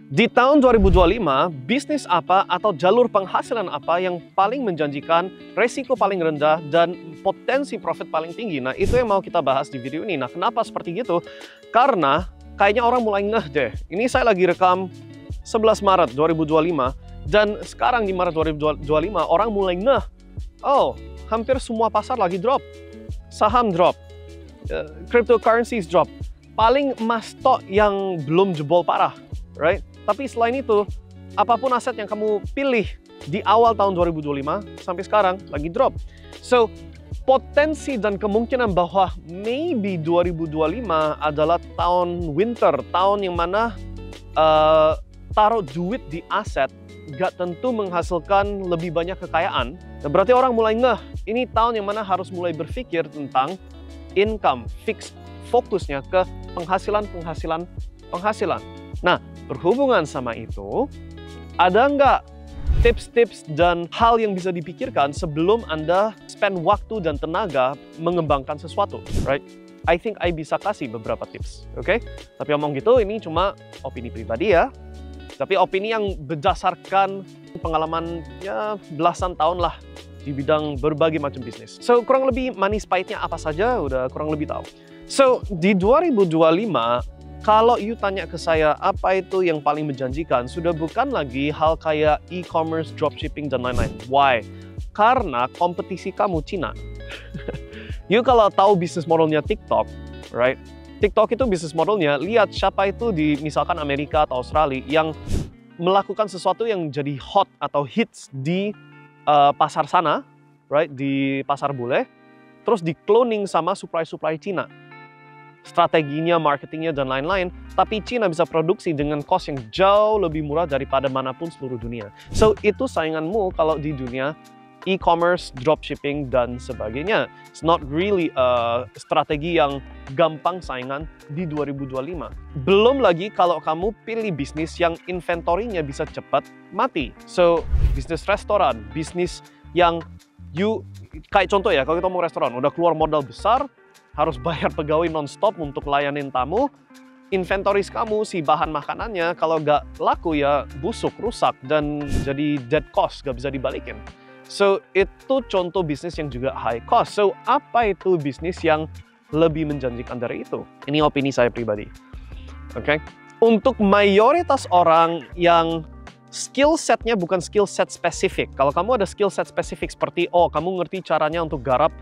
Di tahun 2025, bisnis apa atau jalur penghasilan apa yang paling menjanjikan, resiko paling rendah, dan potensi profit paling tinggi? Nah, itu yang mau kita bahas di video ini. Nah, kenapa seperti gitu? Karena kayaknya orang mulai ngeh deh. Ini saya lagi rekam 11 Maret 2025, dan sekarang di Maret 2025, orang mulai ngeh. Oh, hampir semua pasar lagi drop. Saham drop. Cryptocurrencies drop. Paling emas tok yang belum jebol parah, right? Tapi selain itu, apapun aset yang kamu pilih di awal tahun 2025 sampai sekarang lagi drop. So, potensi dan kemungkinan bahwa maybe 2025 adalah tahun winter, tahun yang mana taruh duit di aset gak tentu menghasilkan lebih banyak kekayaan. Nah, berarti orang mulai ngeh, ini tahun yang mana harus mulai berpikir tentang income, fix fokusnya ke penghasilan. Nah, berhubungan sama itu, ada nggak tips-tips dan hal yang bisa dipikirkan sebelum Anda spend waktu dan tenaga mengembangkan sesuatu, right? I think I bisa kasih beberapa tips, oke? Tapi omong gitu, ini cuma opini pribadi ya. Tapi opini yang berdasarkan pengalaman ya belasan tahun lah di bidang berbagai macam bisnis. So, kurang lebih manis pahitnya apa saja, udah kurang lebih tahu. So, di 2025, kalau you tanya ke saya apa itu yang paling menjanjikan, sudah bukan lagi hal kayak e-commerce, dropshipping, dan lain-lain. Why? Karena kompetisi kamu Cina. You kalau tahu bisnis modelnya TikTok, right? TikTok itu bisnis modelnya, lihat siapa itu di misalkan Amerika atau Australia yang melakukan sesuatu yang jadi hot atau hits di pasar sana, right? Di pasar bule, terus di cloning sama supply-supply Cina. Strateginya, marketingnya, dan lain-lain, tapi Cina bisa produksi dengan cost yang jauh lebih murah daripada manapun seluruh dunia. So, itu sainganmu kalau di dunia e-commerce, dropshipping, dan sebagainya. It's not really strategi yang gampang saingan di 2025. Belum lagi kalau kamu pilih bisnis yang inventorinya bisa cepat mati. So, bisnis restoran, bisnis yang kayak contoh ya, kalau kita mau restoran, udah keluar modal besar, harus bayar pegawai non-stop untuk layanin tamu, inventories kamu, si bahan makanannya, kalau nggak laku ya busuk, rusak, dan jadi dead cost, nggak bisa dibalikin. So, itu contoh bisnis yang juga high cost. So, apa itu bisnis yang lebih menjanjikan dari itu? Ini opini saya pribadi. Oke? Untuk mayoritas orang yang skill setnya bukan skill set spesifik. Kalau kamu ada skill set spesifik seperti, oh kamu ngerti caranya untuk garap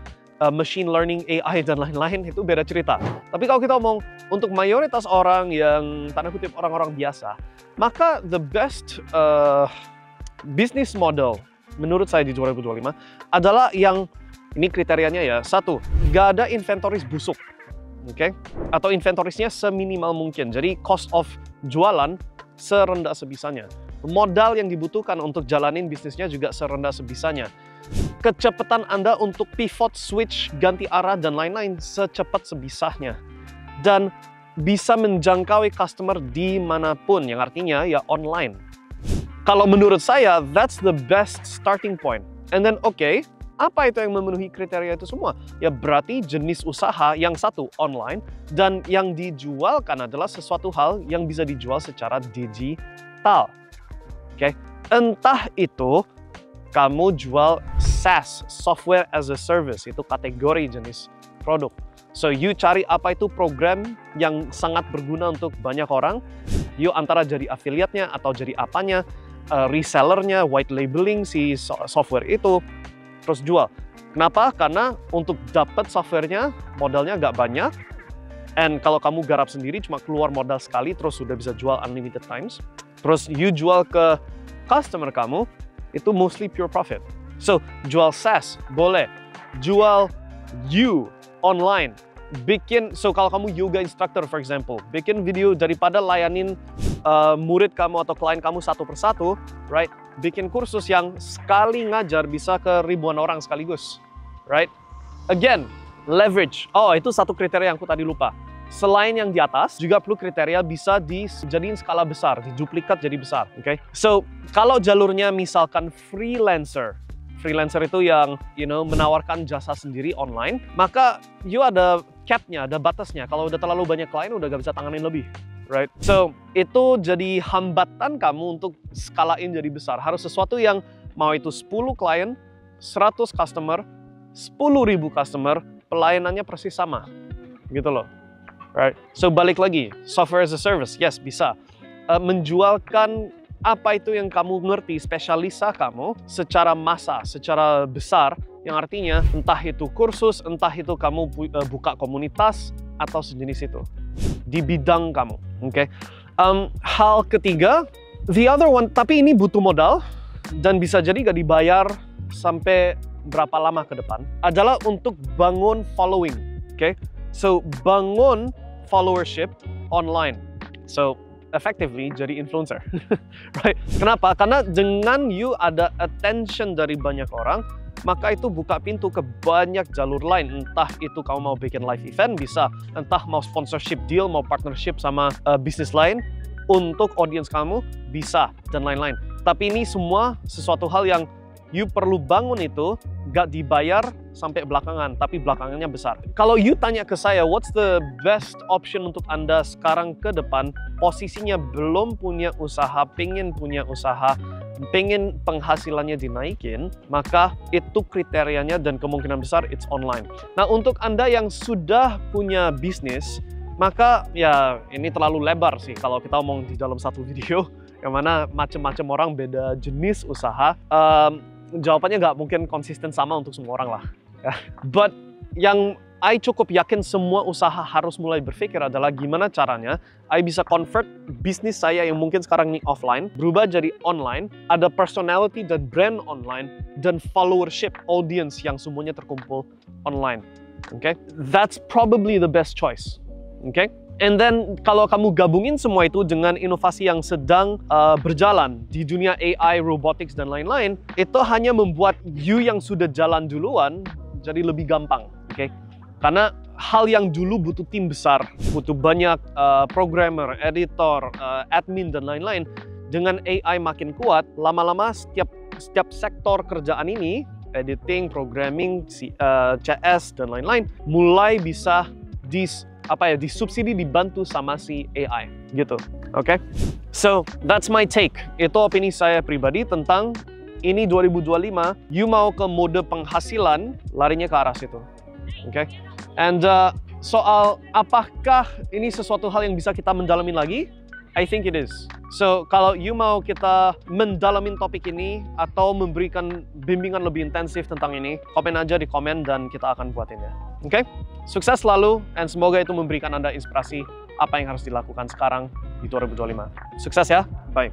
machine learning, AI, dan lain-lain, itu beda cerita. Tapi kalau kita ngomong untuk mayoritas orang yang tanda kutip orang-orang biasa, maka the best business model menurut saya di 2025 adalah yang ini kriterianya ya. Satu, gak ada inventories busuk, oke? Atau inventoriesnya seminimal mungkin. Jadi cost of jualan serendah sebisanya. Modal yang dibutuhkan untuk jalanin bisnisnya juga serendah sebisanya. Kecepatan Anda untuk pivot, switch, ganti arah, dan lain-lain secepat sebisanya. Dan bisa menjangkau customer dimanapun, yang artinya ya online. Kalau menurut saya, that's the best starting point. And then, okay, apa itu yang memenuhi kriteria itu semua? Ya berarti jenis usaha yang satu online, dan yang dijualkan adalah sesuatu hal yang bisa dijual secara digital. Okay? Entah itu kamu jual SaaS, Software as a Service, itu kategori jenis produk. So, you cari apa itu program yang sangat berguna untuk banyak orang, you antara jadi affiliate-nya atau jadi apanya, resellernya, white labeling si software itu, terus jual. Kenapa? Karena untuk dapat softwarenya, modalnya nggak banyak, and kalau kamu garap sendiri cuma keluar modal sekali, terus sudah bisa jual unlimited times, terus you jual ke customer kamu, itu mostly pure profit. So, jual SaaS, boleh. Jual you online. So kalau kamu yoga instructor, for example, bikin video daripada layanin murid kamu atau klien kamu satu persatu, right? Bikin kursus yang sekali ngajar bisa ke ribuan orang sekaligus, right? Again, leverage. Oh, itu satu kriteria yang aku tadi lupa. Selain yang di atas, juga perlu kriteria bisa dijadiin skala besar, diduplikat jadi besar, oke? So, kalau jalurnya misalkan freelancer itu yang, menawarkan jasa sendiri online, maka you ada cap-nya, ada batasnya. Kalau udah terlalu banyak klien, udah gak bisa tanganin lebih. right? So, itu jadi hambatan kamu untuk skalain jadi besar. Harus sesuatu yang mau itu 10 klien, 100 customer, 10.000 customer, pelayanannya persis sama. Gitu loh. Right? So, balik lagi, software as a service, yes, bisa. Menjualkan apa itu yang kamu ngerti, spesialisa kamu secara massa, secara besar, yang artinya entah itu kursus, entah itu kamu buka komunitas, atau sejenis itu di bidang kamu. Oke. Hal ketiga, the other one, tapi ini butuh modal dan bisa jadi gak dibayar sampai berapa lama ke depan, adalah untuk bangun following. Oke. So, bangun followership online. So, effectively jadi influencer. Right? Kenapa? Karena dengan you ada attention dari banyak orang, maka itu buka pintu ke banyak jalur lain. Entah itu kamu mau bikin live event, bisa. Entah mau sponsorship deal, mau partnership sama bisnis lain untuk audience kamu, bisa. Dan lain-lain. Tapi ini semua sesuatu hal yang you perlu bangun itu, gak dibayar sampai belakangan, tapi belakangannya besar. Kalau you tanya ke saya, what's the best option untuk Anda sekarang ke depan, posisinya belum punya usaha, pengen punya usaha, pengen penghasilannya dinaikin, maka itu kriterianya dan kemungkinan besar it's online. Nah, untuk Anda yang sudah punya bisnis, maka ya ini terlalu lebar sih kalau kita omong di dalam satu video, yang mana macam-macam orang beda jenis usaha. Jawabannya nggak mungkin konsisten sama untuk semua orang lah. But yang I cukup yakin semua usaha harus mulai berpikir adalah gimana caranya I bisa convert bisnis saya yang mungkin sekarang ini offline, berubah jadi online, ada personality dan brand online, dan followership, audience yang semuanya terkumpul online. Okay? That's probably the best choice. Okay? And then kalau kamu gabungin semua itu dengan inovasi yang sedang berjalan di dunia AI, robotics, dan lain-lain, itu hanya membuat you yang sudah jalan duluan jadi lebih gampang. Okay? Karena hal yang dulu butuh tim besar, butuh banyak programmer, editor, admin, dan lain-lain, dengan AI makin kuat, lama-lama setiap sektor kerjaan ini, editing, programming, CS, dan lain-lain, mulai bisa disubsidi, dibantu sama si AI gitu. Oke? So, that's my take. Itu opini saya pribadi tentang ini 2025, you mau ke mode penghasilan, larinya ke arah situ. Oke? And soal apakah ini sesuatu hal yang bisa kita mendalamin lagi? I think it is. So, kalau you mau kita mendalamin topik ini atau memberikan bimbingan lebih intensif tentang ini, komen aja di komen dan kita akan buatin ya. Oke? Sukses selalu, and semoga itu memberikan Anda inspirasi apa yang harus dilakukan sekarang di 2025. Sukses ya, bye.